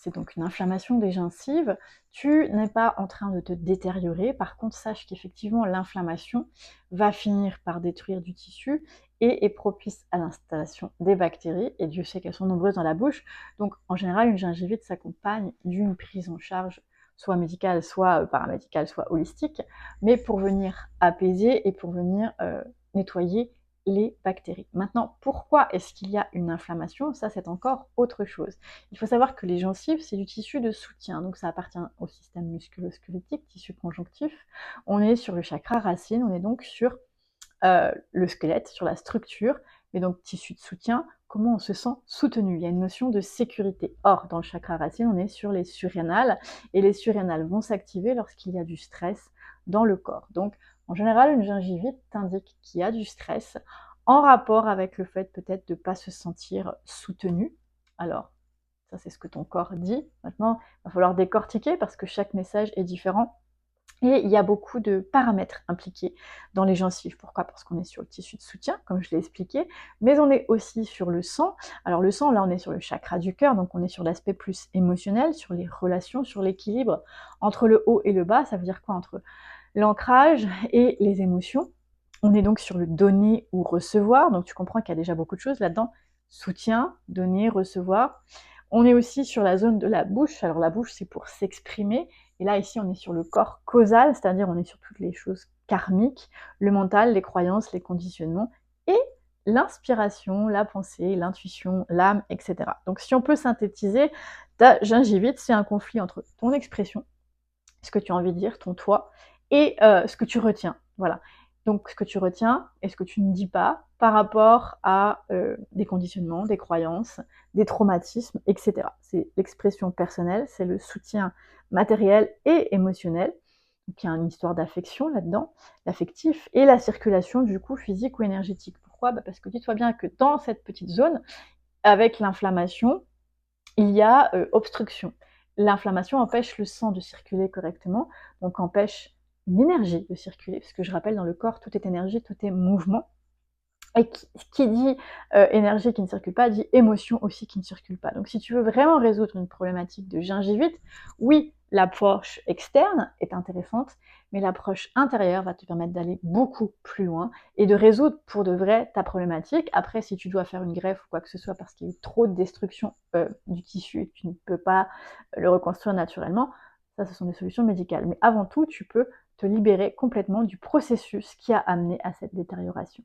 c'est donc une inflammation des gencives, tu n'es pas en train de te détériorer. Par contre, sache qu'effectivement, l'inflammation va finir par détruire du tissu et est propice à l'installation des bactéries, et Dieu sait qu'elles sont nombreuses dans la bouche. Donc, en général, une gingivite s'accompagne d'une prise en charge soit médicale, soit paramédicale, soit holistique, mais pour venir apaiser et pour venir nettoyer les bactéries. Maintenant, pourquoi est-ce qu'il y a une inflammation? Ça, c'est encore autre chose. Il faut savoir que les gencives, c'est du tissu de soutien, donc ça appartient au système musculo-squelettique, tissu conjonctif. On est sur le chakra racine, on est donc sur le squelette, sur la structure, mais donc tissu de soutien, comment on se sent soutenu. Il y a une notion de sécurité. Or, dans le chakra racine, on est sur les surrénales, et les surrénales vont s'activer lorsqu'il y a du stress dans le corps. Donc, en général, une gingivite t'indique qu'il y a du stress en rapport avec le fait peut-être de ne pas se sentir soutenu. Alors, ça c'est ce que ton corps dit. Maintenant, il va falloir décortiquer parce que chaque message est différent. Et il y a beaucoup de paramètres impliqués dans les gencives. Pourquoi? Parce qu'on est sur le tissu de soutien, comme je l'ai expliqué, mais on est aussi sur le sang. Alors le sang, là, on est sur le chakra du cœur, donc on est sur l'aspect plus émotionnel, sur les relations, sur l'équilibre entre le haut et le bas. Ça veut dire quoi? Entre l'ancrage et les émotions. On est donc sur le donner ou recevoir, donc tu comprends qu'il y a déjà beaucoup de choses là-dedans. Soutien, donner, recevoir. On est aussi sur la zone de la bouche. Alors la bouche, c'est pour s'exprimer. Et là, ici, on est sur le corps causal, c'est-à-dire on est sur toutes les choses karmiques, le mental, les croyances, les conditionnements, et l'inspiration, la pensée, l'intuition, l'âme, etc. Donc si on peut synthétiser, ta gingivite, c'est un conflit entre ton expression, ce que tu as envie de dire, ton toi, et ce que tu retiens. Voilà. Donc ce que tu retiens et ce que tu ne dis pas par rapport à des conditionnements, des croyances, des traumatismes, etc. C'est l'expression personnelle, c'est le soutien matériel et émotionnel. Donc il y a une histoire d'affection là-dedans, l'affectif, et la circulation du coup physique ou énergétique. Pourquoi? Parce que dis-toi bien que dans cette petite zone, avec l'inflammation, il y a obstruction. L'inflammation empêche le sang de circuler correctement, donc empêche une énergie de circuler, parce que je rappelle, dans le corps, tout est énergie, tout est mouvement. Et qui dit énergie qui ne circule pas, dit émotion aussi qui ne circule pas. Donc si tu veux vraiment résoudre une problématique de gingivite, oui, l'approche externe est intéressante, mais l'approche intérieure va te permettre d'aller beaucoup plus loin et de résoudre pour de vrai ta problématique. Après, si tu dois faire une greffe ou quoi que ce soit parce qu'il y a eu trop de destruction du tissu et que tu ne peux pas le reconstruire naturellement, ça, ce sont des solutions médicales. Mais avant tout, tu peux te libérer complètement du processus qui a amené à cette détérioration.